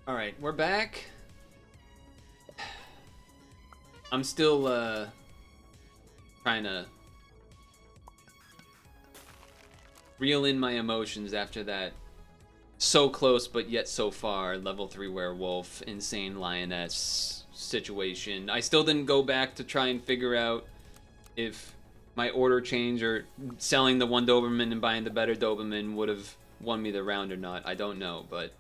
All right, we're back. I'm still trying to reel in my emotions after that so close but yet so far level 3 werewolf insane lioness situation. I still didn't go back to try and figure out if my order change or selling the one Doberman and buying the better Doberman would have won me the round or not. I don't know, but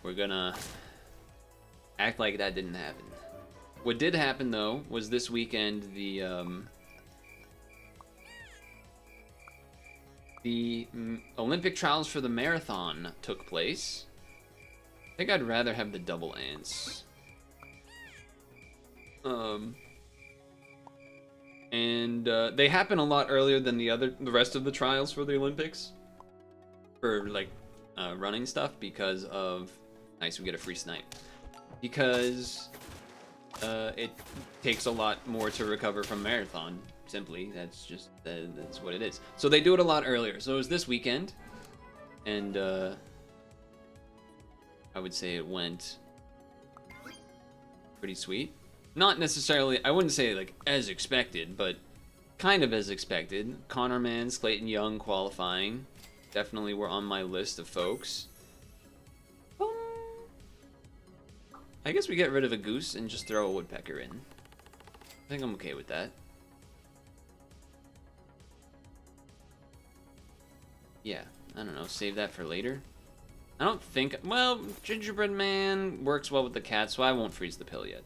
we're gonna act like that didn't happen. What did happen though was this weekend the Olympic trials for the marathon took place. I think I'd rather have the double ants. And they happen a lot earlier than the rest of the trials for the Olympics, for like running stuff, because of nice, we get a free snipe, because it takes a lot more to recover from marathon. Simply, that's what it is. So they do it a lot earlier. So it was this weekend, and I would say it went pretty sweet. Not necessarily, I wouldn't say like as expected, but kind of as expected. Connor Mans, Clayton Young qualifying definitely were on my list of folks. I guess we get rid of a goose and just throw a woodpecker in. I think I'm okay with that. Yeah, I don't know, save that for later. I don't think, well, Gingerbread Man works well with the cat, so I won't freeze the pill yet.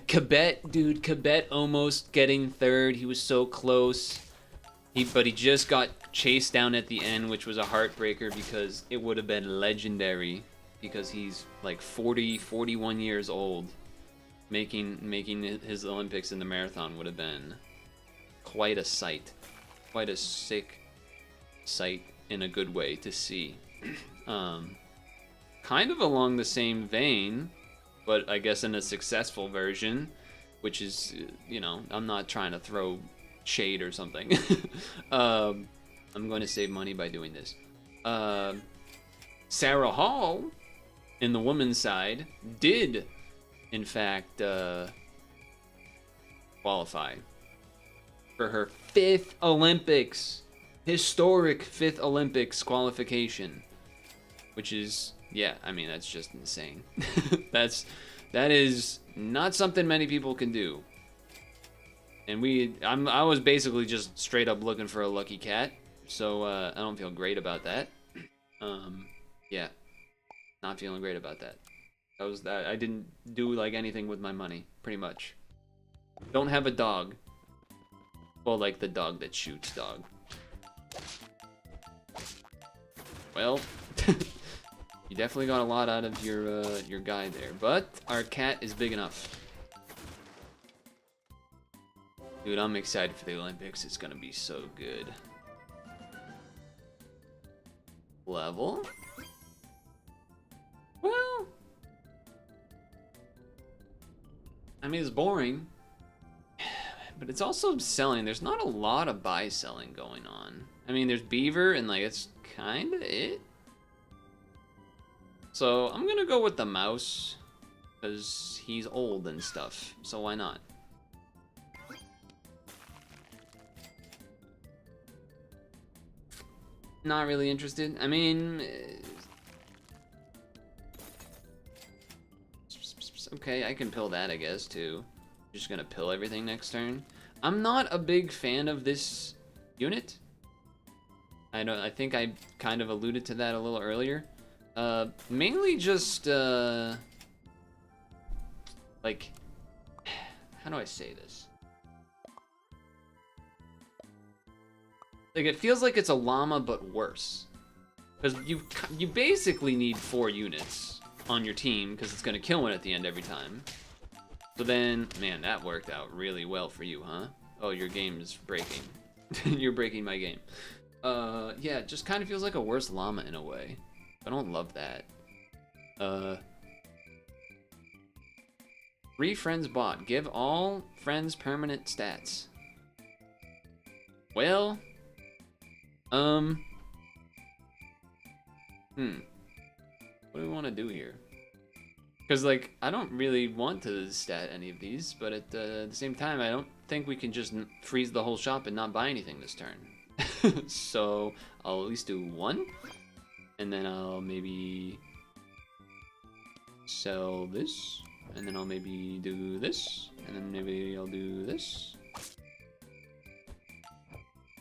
Cabet, dude, Cabet almost getting third. He was so close. But he just got chased down at the end, which was a heartbreaker because it would have been legendary, because he's like 41 years old. Making his Olympics in the marathon would have been quite a sight. Quite a sick sight in a good way to see. Kind of along the same vein, but I guess in a successful version, which is, you know, I'm not trying to throw shade or something. I'm going to save money by doing this. Sarah Hall, in the women's side, did, in fact, qualify for her 5th Olympics. Historic 5th Olympics qualification. Which is, yeah, I mean, that's just insane. That is not something many people can do. And I was basically just straight up looking for a lucky cat, so I don't feel great about that. Yeah, not feeling great about that. I didn't do like anything with my money, pretty much. Don't have a dog. Well, like the dog that shoots dog. Well, you definitely got a lot out of your guy there, but our cat is big enough. Dude, I'm excited for the Olympics. It's gonna be so good. Level? Well, I mean, it's boring, but it's also selling. There's not a lot of buy selling going on. I mean, there's Beaver, and like it's kind of it. So I'm gonna go with the mouse, because he's old and stuff, so why not? Not really interested. I mean, okay, I can pill that, I guess, too. Just gonna pill everything next turn. I'm not a big fan of this unit. I think I kind of alluded to that a little earlier. Mainly just, like, how do I say this? Like, it feels like it's a llama, but worse. Because you basically need 4 units on your team, because it's gonna kill one at the end every time. So then, man, that worked out really well for you, huh? Oh, your game is breaking. You're breaking my game. Yeah, it just kind of feels like a worse llama in a way. I don't love that. 3 friends bought. Give all friends permanent stats. Well, What do we want to do here? Because, like, I don't really want to stat any of these, but at the same time, I don't think we can just freeze the whole shop and not buy anything this turn. So, I'll at least do one, and then I'll maybe sell this, and then I'll maybe do this, and then maybe I'll do this,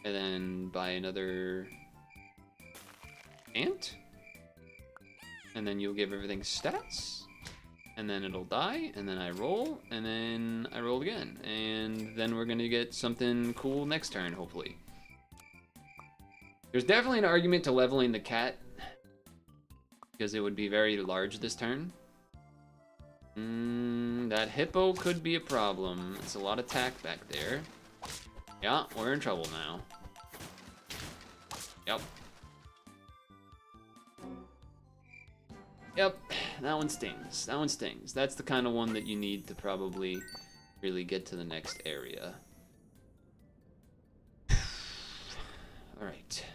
and then buy another ant, and then you'll give everything stats. And then it'll die, and then I roll, and then I roll again. And then we're gonna get something cool next turn, hopefully. There's definitely an argument to leveling the cat, because it would be very large this turn. That hippo could be a problem. It's a lot of attack back there. Yeah, we're in trouble now. Yep. Yep, that one stings. That one stings. That's the kind of one that you need to probably really get to the next area. Alright.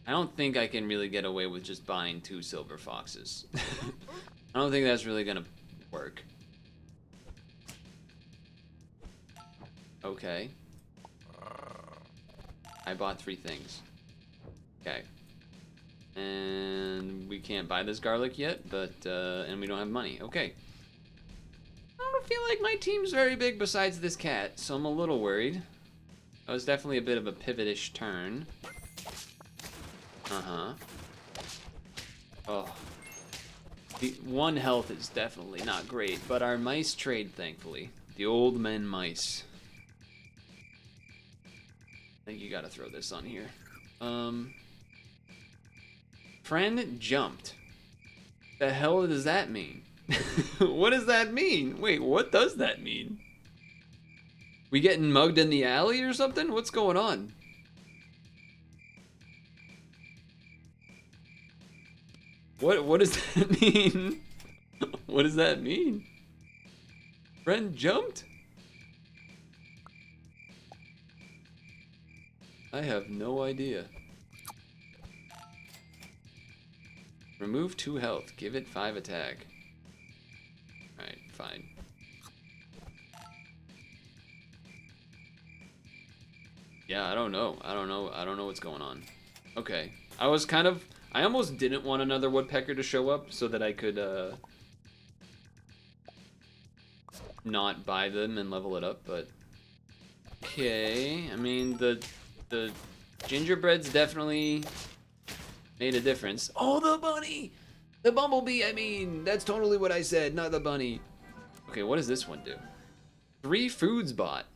I don't think I can really get away with just buying 2 silver foxes. I don't think that's really gonna work. Okay. I bought 3 things. Okay. And we can't buy this garlic yet, but, and we don't have money. Okay. I don't feel like my team's very big besides this cat, so I'm a little worried. That was definitely a bit of a pivot-ish turn. Uh-huh. Oh. The 1 health is definitely not great, but our mice trade, thankfully. The old men mice. I think you gotta throw this on here. Friend jumped. The hell does that mean? What does that mean? Wait, what does that mean? We getting mugged in the alley or something? What's going on? What does that mean? What does that mean? Friend jumped? I have no idea. Remove 2 health. Give it 5 attack. Alright, fine. Yeah, I don't know. I don't know what's going on. Okay. I almost didn't want another woodpecker to show up so that I could, not buy them and level it up, but... Okay. I mean, the gingerbread's definitely... made a difference. Oh, the bunny! The bumblebee, I mean! That's totally what I said, not the bunny. Okay, what does this one do? 3 foods bought.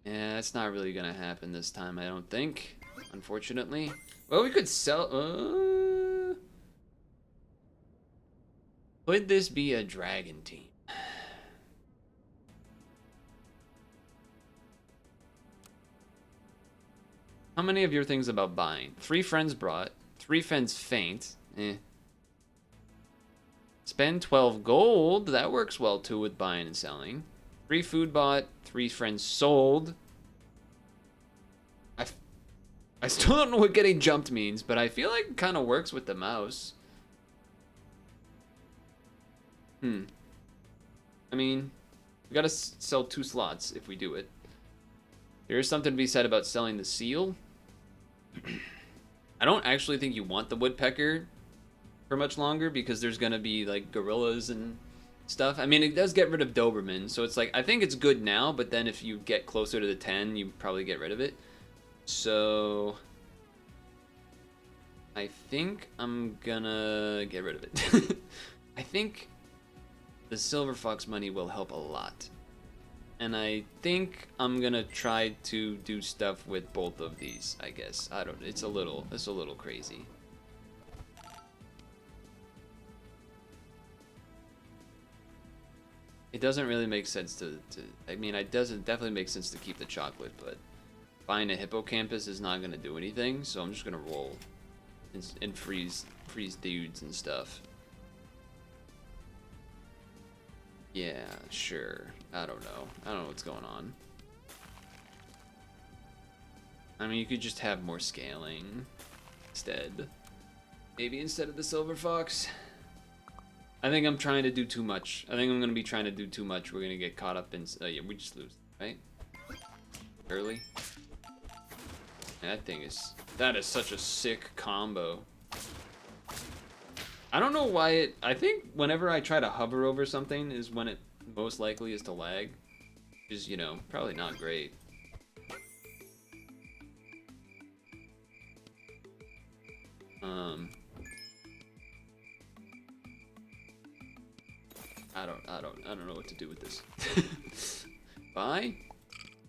Yeah, that's not really gonna happen this time, I don't think. Unfortunately. Well, we could sell... Could this be a dragon team? How many of your things about buying? 3 friends brought. 3 friends faint. Spend 12 gold. That works well too with buying and selling. 3 food bought. 3 friends sold. I still don't know what getting jumped means, but I feel like it kind of works with the mouse. I mean, we gotta sell 2 slots if we do it. There is something to be said about selling the seal. I don't actually think you want the woodpecker for much longer because there's gonna be like gorillas and stuff. I mean, it does get rid of Doberman, so it's like I think it's good now, but then if you get closer to the 10, you probably get rid of it. So I think I'm gonna get rid of it. I think the silver fox money will help a lot. And I think I'm gonna try to do stuff with both of these, I guess. I don't, it's a little crazy. It doesn't really make sense to I mean, it doesn't definitely make sense to keep the chocolate, but buying a hippocampus is not gonna do anything, so I'm just gonna roll and freeze dudes and stuff. Yeah, sure. I don't know what's going on. I mean, you could just have more scaling instead. Maybe instead of the silver fox. I think I'm trying to do too much. I think I'm gonna be trying to do too much. We're gonna get caught up in. Yeah, we just lose, right? Early. That is such a sick combo. I don't know why it. I think whenever I try to hover over something is when it most likely is to lag, which is, you know, probably not great. I don't know what to do with this. Buy,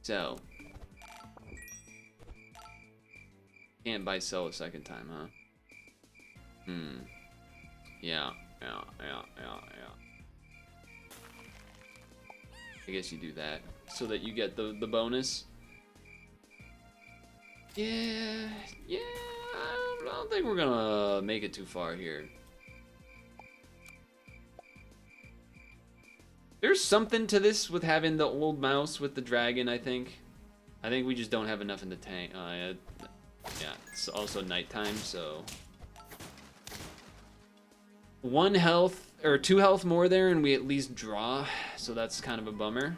sell. Can't buy, sell a second time, huh? Yeah. I guess you do that so that you get the bonus. Yeah. I don't think we're gonna make it too far here. There's something to this with having the old mouse with the dragon, I think. I think we just don't have enough in the tank. Yeah, it's also nighttime, so... 1 health, or 2 health more there, and we at least draw, so that's kind of a bummer.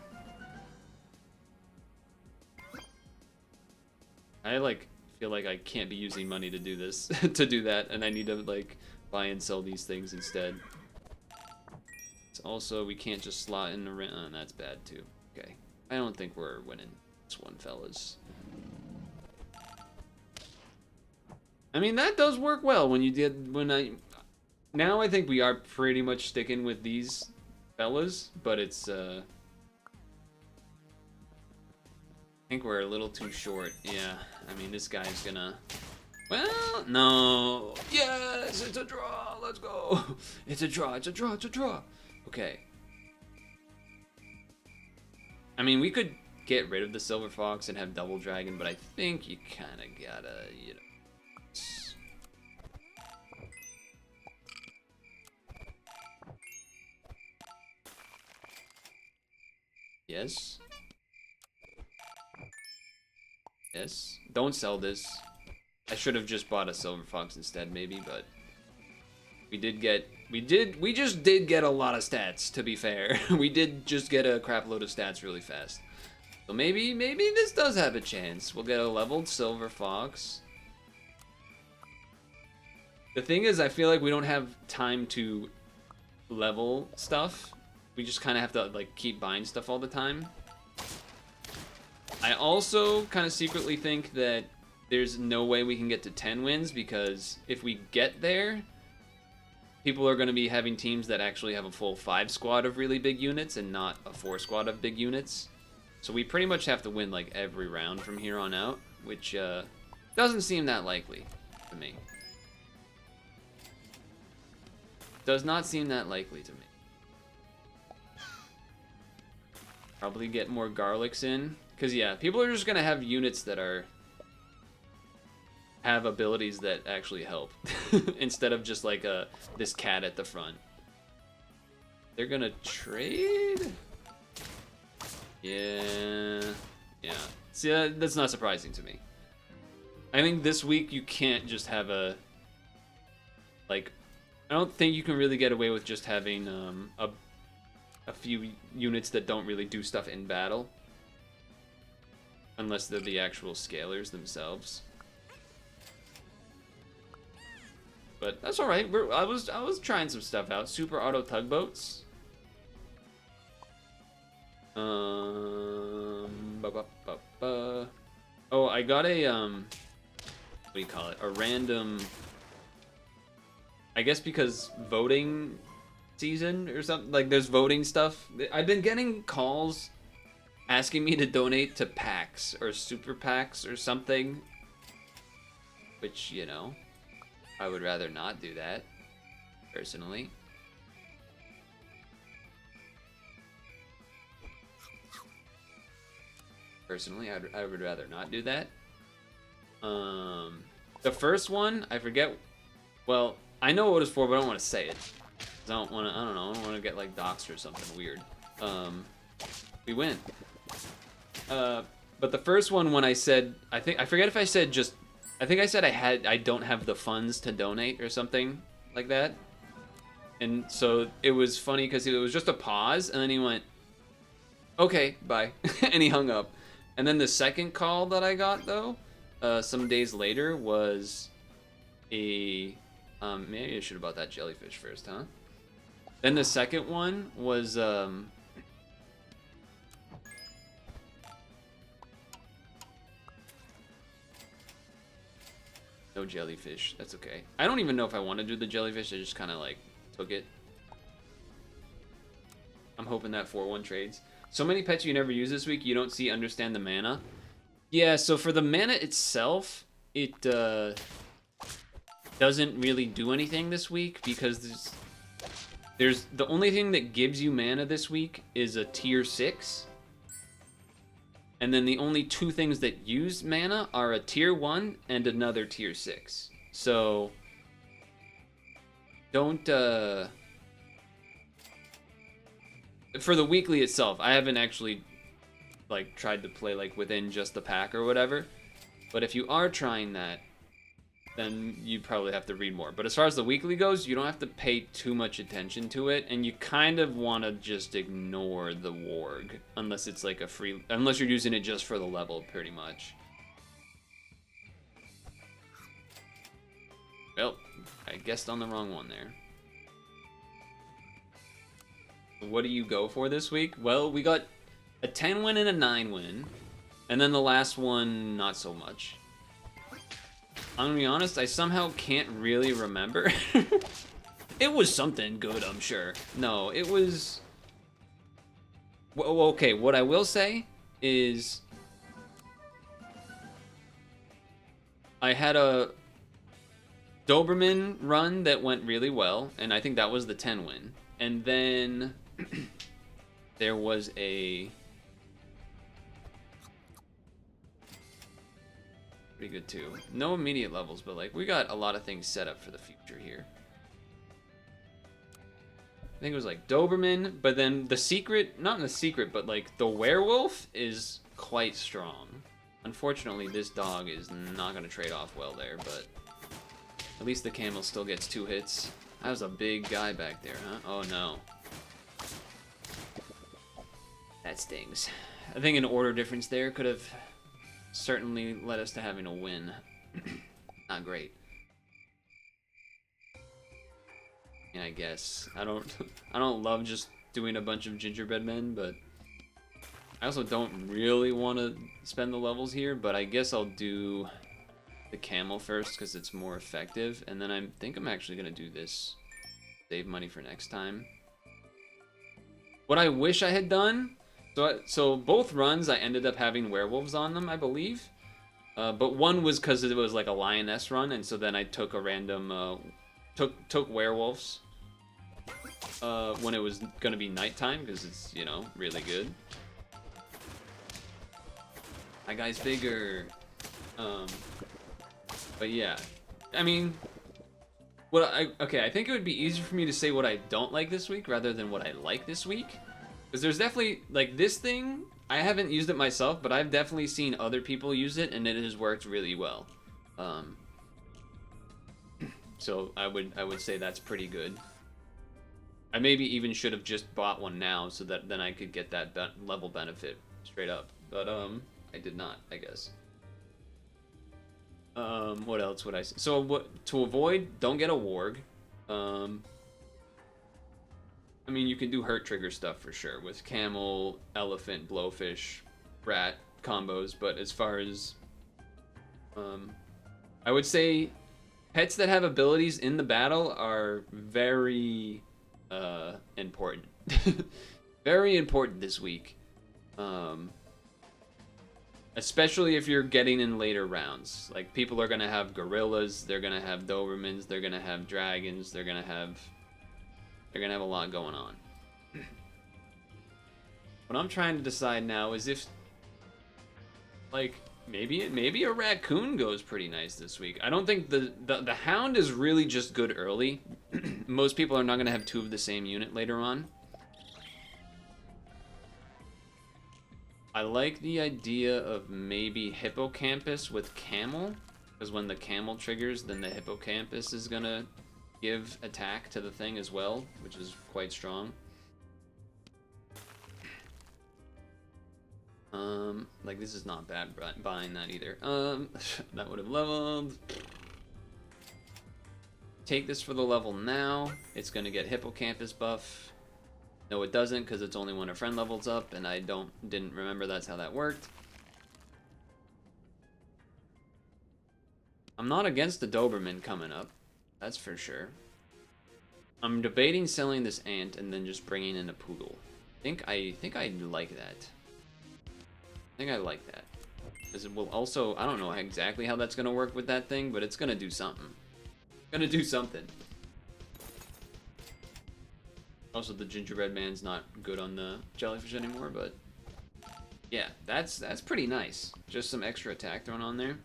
I, like, feel like I can't be using money to do this, to do that, and I need to, like, buy and sell these things instead. It's also, we can't just slot in the ring. Oh, that's bad, too. Okay. I don't think we're winning this one, fellas. I mean, that does work well when you did, now I think we are pretty much sticking with these fellas, but it's, I think we're a little too short. Yeah, I mean, this guy's gonna, well, no. Yes, it's a draw, let's go. It's a draw. Okay. I mean, we could get rid of the silver fox and have double dragon, but I think you kind of gotta, you know. Yes. Yes. Don't sell this. I should have just bought a silver fox instead, maybe, but we just did get a lot of stats, to be fair. We did just get a crap load of stats really fast. So maybe this does have a chance. We'll get a leveled silver fox. The thing is, I feel like we don't have time to level stuff. We just kind of have to, like, keep buying stuff all the time. I also kind of secretly think that there's no way we can get to 10 wins, because if we get there, people are going to be having teams that actually have a full 5 squad of really big units and not a 4 squad of big units. So we pretty much have to win, like, every round from here on out, which doesn't seem that likely to me. Does not seem that likely to me. Probably get more garlics in, because yeah, people are just gonna have units that have abilities that actually help instead of just like this cat at the front. They're gonna trade. Yeah. See, that's not surprising to me. I think this week you can't just have I don't think you can really get away with just having a few units that don't really do stuff in battle, unless they're the actual scalers themselves. But that's all right. I was trying some stuff out. Super auto tugboats. Oh, I got a what do you call it? A random. I guess because voting season or something, like there's voting stuff. I've been getting calls asking me to donate to packs or super packs or something, which, you know, I would rather not do that personally. I would rather not do that. The first one, I forget. Well, I know what it's for, but I don't want to say it. I don't want to. I don't know. I don't want to get like doxxed or something weird. We win. But the first one, when I said, I forget if I said just, I think I said I don't have the funds to donate or something like that. And so it was funny because it was just a pause, and then he went, okay, bye. And he hung up. And then the second call that I got, though, some days later was a, maybe I should have bought that jellyfish first, huh? Then the second one was, no jellyfish. That's okay. I don't even know if I want to do the jellyfish. I just kind of like took it. I'm hoping that 4-1 trades. So many pets you never use this week. You don't see understand the mana. Yeah, so for the mana itself, it doesn't really do anything this week because there's the only thing that gives you mana this week is a tier 6. And then the only two things that use mana are a tier 1 and another tier 6. So don't for the weekly itself, I haven't actually like tried to play like within just the pack or whatever. But if you are trying that, then you probably have to read more. But as far as the weekly goes, you don't have to pay too much attention to it, and you kind of want to just ignore the warg unless it's like a free, unless you're using it just for the level, pretty much. Well, I guessed on the wrong one there. What do you go for this week? Well, we got a 10 win and a 9 win, and then the last one, not so much. I'm gonna be honest, I somehow can't really remember. It was something good, I'm sure. No, it was... Well, okay, what I will say is... I had a Doberman run that went really well, and I think that was the 10 win. And then there was a... Pretty good too. No immediate levels, but like we got a lot of things set up for the future here. I think it was like Doberman, but then the secret, not the secret, but like the werewolf is quite strong. Unfortunately, this dog is not going to trade off well there, but at least the camel still gets 2 hits. That was a big guy back there, huh? Oh no. That stings. I think an order difference there could have certainly led us to having a win. Not great. Yeah, I guess. I don't love just doing a bunch of gingerbread men, but I also don't really want to spend the levels here, but I guess I'll do the camel first because it's more effective, and then I think I'm actually going to do this. Save money for next time. What I wish I had done... So both runs I ended up having werewolves on them, I believe. But one was because it was like a lioness run, and so then I took a random... took werewolves when it was going to be nighttime, because it's, you know, really good. My guy's bigger. But yeah, I mean... Okay, I think it would be easier for me to say what I don't like this week rather than what I like this week. Because there's definitely, like, this thing, I haven't used it myself, but I've definitely seen other people use it, and it has worked really well. So I would say that's pretty good. I maybe even should have just bought one now, so that then I could get that level benefit straight up. But, I did not, I guess. What else would I say? So, to avoid, don't get a warg. I mean, you can do hurt trigger stuff for sure with camel, elephant, blowfish, rat combos, but as far as I would say pets that have abilities in the battle are very important. Very important this week. Especially if you're getting in later rounds. Like, people are gonna have gorillas, they're gonna have Dobermans, they're gonna have dragons, they're gonna have a lot going on. What I'm trying to decide now is if, like, maybe a raccoon goes pretty nice this week. I don't think the hound is really just good early. Most people are not gonna have 2 of the same unit later on. I like the idea of maybe Hippocampus with Camel, because when the Camel triggers, then the Hippocampus is gonna give attack to the thing as well, which is quite strong. Like this is not bad buying that either. That would have leveled. Take this for the level now. It's gonna get Hippocampus buff. No, it doesn't, because it's only when a friend levels up, and I didn't remember that's how that worked. I'm not against the Doberman coming up, that's for sure. I'm debating selling this ant and then just bringing in a poodle. I think I like that. I think I like that. Because it will also, I don't know exactly how that's gonna work with that thing, but it's gonna do something. Gonna do something. Also, the gingerbread man's not good on the jellyfish anymore, but yeah, that's pretty nice. Just some extra attack thrown on there.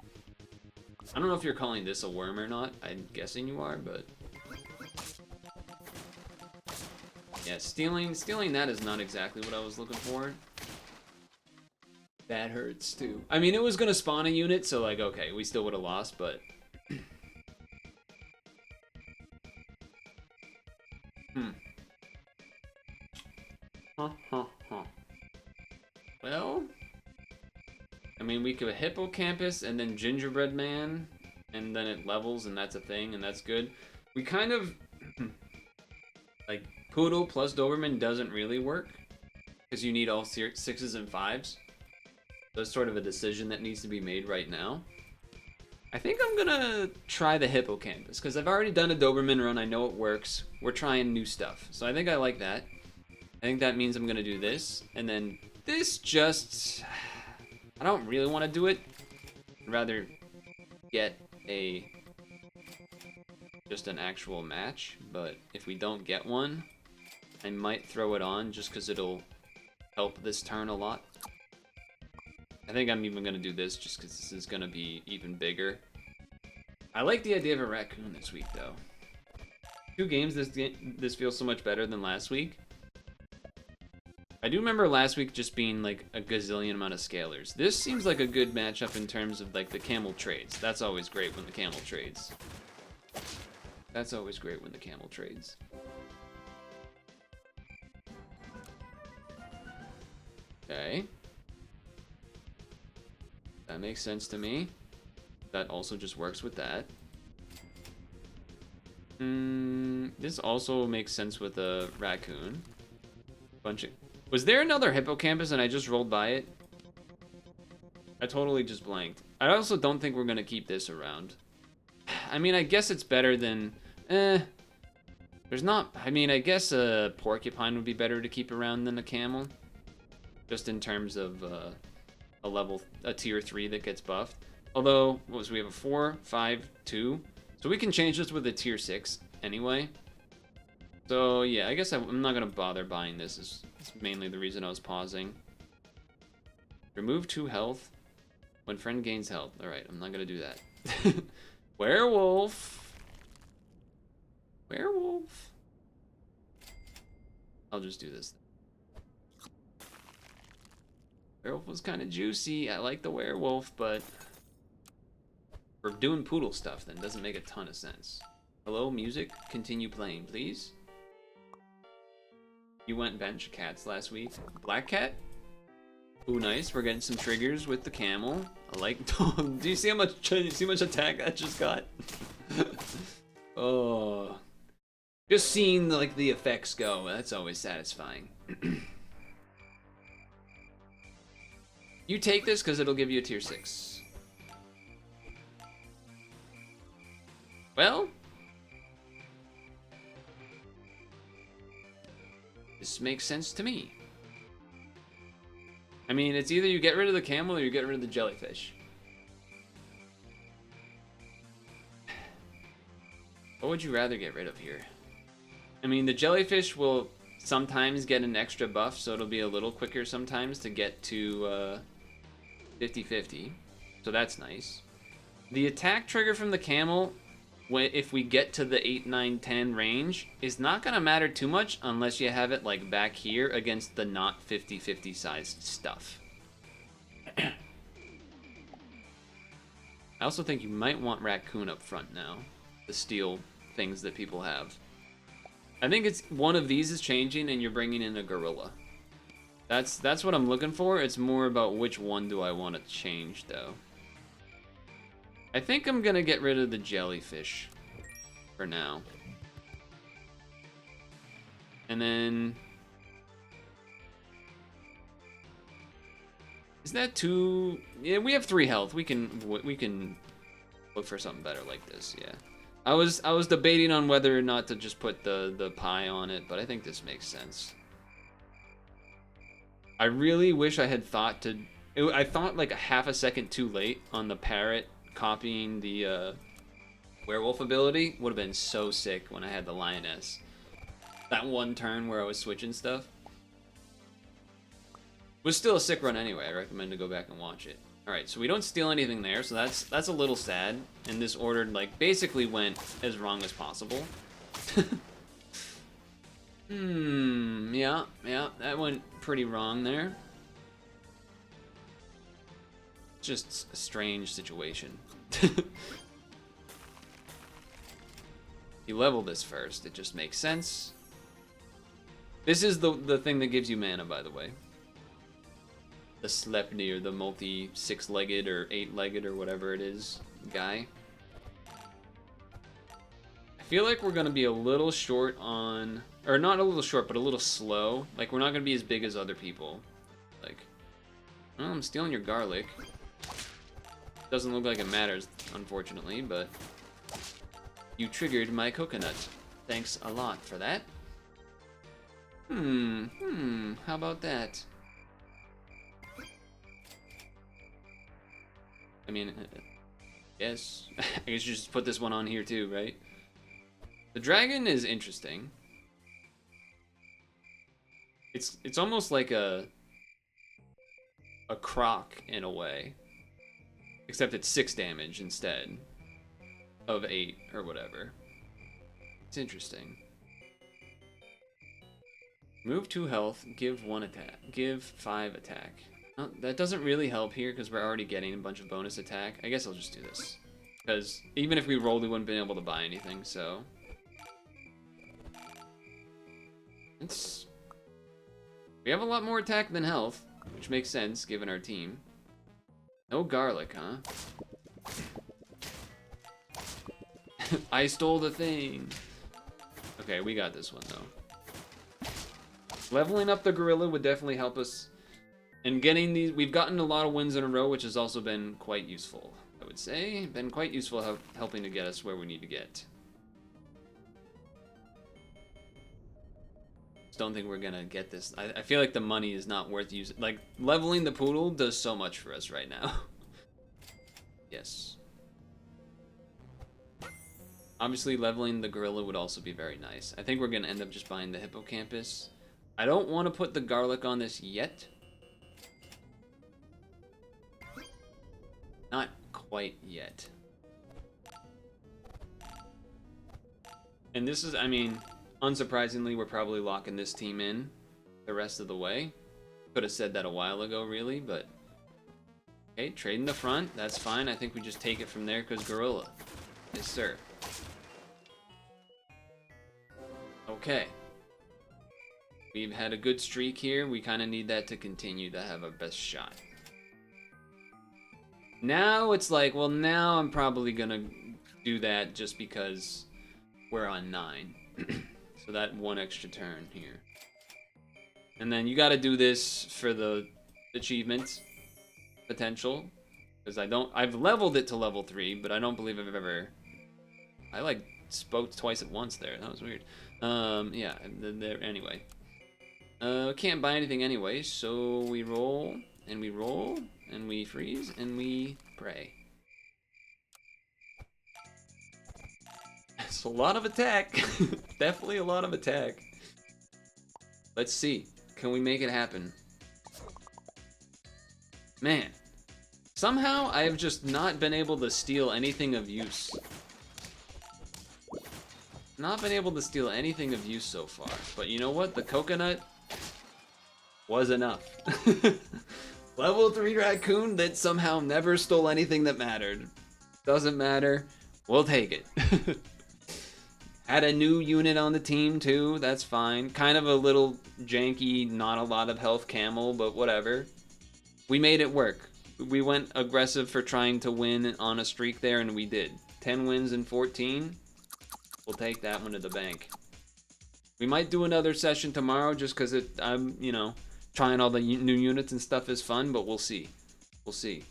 I don't know if you're calling this a worm or not. I'm guessing you are, but yeah, stealing that is not exactly what I was looking for. That hurts too. I mean, it was gonna spawn a unit, so like, okay, we still would have lost, but Well, I mean, we could Hippocampus and then Gingerbread Man, and then it levels, and that's a thing, and that's good. We kind of like Poodle plus Doberman doesn't really work because you need all 6s and 5s. So it's sort of a decision that needs to be made right now. I think I'm gonna try the Hippocampus because I've already done a Doberman run. I know it works. We're trying new stuff, so I think I like that. I think that means I'm gonna do this, and then this just, I don't really want to do it. I'd rather get just an actual match, but if we don't get one, I might throw it on just because it'll help this turn a lot. I think I'm even gonna do this just because this is gonna be even bigger. I like the idea of a raccoon this week though. 2 games, this feels so much better than last week. I do remember last week just being like a gazillion amount of scalers. This seems like a good matchup in terms of like the camel trades. That's always great when the camel trades. That's always great when the camel trades. Okay. That makes sense to me. That also just works with that. This also makes sense with a raccoon. Was there another Hippocampus and I just rolled by it? I totally just blanked. I also don't think we're gonna keep this around. I mean, I guess it's better than... There's not... I mean, I guess a porcupine would be better to keep around than a camel. Just in terms of a tier 3 that gets buffed. Although, we have a 4, 5, 2. So we can change this with a tier 6 anyway. So yeah, I guess I'm not gonna bother buying this. It's mainly the reason I was pausing. Remove 2 health when friend gains health. Alright, I'm not gonna do that. Werewolf. Werewolf. I'll just do this. Werewolf was kind of juicy. I like the werewolf, but for doing poodle stuff, then doesn't make a ton of sense. Hello, music. Continue playing, please. You went bench cats last week. Black cat? Ooh, nice. We're getting some triggers with the camel. I like. Do you see how much attack that just got? Oh, just seeing like the effects go. That's always satisfying. You take this because it'll give you a tier 6. Well, this makes sense to me. I mean, it's either you get rid of the camel or you get rid of the jellyfish. What would you rather get rid of here? I mean, the jellyfish will sometimes get an extra buff, so it'll be a little quicker sometimes to get to 50-50. So that's nice. The attack trigger from the camel, if we get to the 8, 9, 10 range, is not going to matter too much unless you have it like back here against the not 50-50 sized stuff. I also think you might want Raccoon up front now to steal things that people have. I think it's one of these is changing and you're bringing in a gorilla. That's what I'm looking for. It's more about which one do I want to change though. I think I'm gonna get rid of the jellyfish for now. And then is that too? Yeah, we have 3 health. We can look for something better like this. Yeah, I was debating on whether or not to just put the pie on it, but I think this makes sense. I really wish I had thought to. I thought like a half a second too late on the parrot copying the werewolf ability. Would have been so sick when I had the lioness. That one turn where I was switching stuff. Was still a sick run anyway. I recommend to go back and watch it. Alright, so we don't steal anything there, so that's a little sad. And this order like basically went as wrong as possible. Yeah, that went pretty wrong there. Just a strange situation. You level this first, it just makes sense. This is the thing that gives you mana, by the way. The Sleipnir, the multi 6-legged or 8-legged or whatever it is guy. I feel like we're gonna be a little short on, or not a little short, but a little slow. Like we're not gonna be as big as other people. Like, well, I'm stealing your garlic. Doesn't look like it matters, unfortunately, but you triggered my coconut. Thanks a lot for that. How about that? I mean, yes. I guess you just put this one on here too, right? The dragon is interesting. It's almost like a croc in a way. Except it's 6 damage instead of 8 or whatever. It's interesting. Move 2 health, give 1 attack, give 5 attack. Well, that doesn't really help here because we're already getting a bunch of bonus attack. I guess I'll just do this. Because even if we rolled, we wouldn't be able to buy anything, so. We have a lot more attack than health, which makes sense given our team. No garlic, huh? I stole the thing. Okay, we got this one, though. Leveling up the gorilla would definitely help us. And getting these, we've gotten a lot of wins in a row, which has also been quite useful, I would say. Been quite useful helping to get us where we need to get. Just don't think we're gonna get this. I feel like the money is not worth using. Like, leveling the poodle does so much for us right now. Yes. Obviously, leveling the gorilla would also be very nice. I think we're gonna end up just buying the hippocampus. I don't want to put the garlic on this yet. Not quite yet. And this is, I mean, unsurprisingly, we're probably locking this team in the rest of the way. Could have said that a while ago, really, but... Okay, trade in the front, that's fine. I think we just take it from there, because gorilla. Yes, sir. Okay. We've had a good streak here. We kind of need that to continue to have our best shot. Now it's like, well, now I'm probably gonna do that just because we're on 9. So that 1 extra turn here. And then you gotta do this for the achievement potential. Because I've leveled it to level 3, but I don't believe I've ever... I like spoke twice at once there. That was weird. Yeah, anyway. Can't buy anything anyway, so we roll, and we roll, and we freeze, and we pray. It's a lot of attack. Definitely a lot of attack. Let's see. Can we make it happen? Man. Somehow, I have just not been able to steal anything of use. Not been able to steal anything of use so far. But you know what? The coconut was enough. Level 3 raccoon that somehow never stole anything that mattered. Doesn't matter. We'll take it. Had a new unit on the team too. That's fine. Kind of a little janky, not a lot of health camel, but whatever. We made it work. We went aggressive for trying to win on a streak there, and we did. 10 wins in 14. We'll take that one to the bank. We might do another session tomorrow just because I'm, you know, trying all the new units and stuff is fun, but we'll see. We'll see.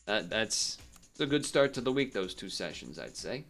That's a good start to the week, those 2 sessions, I'd say.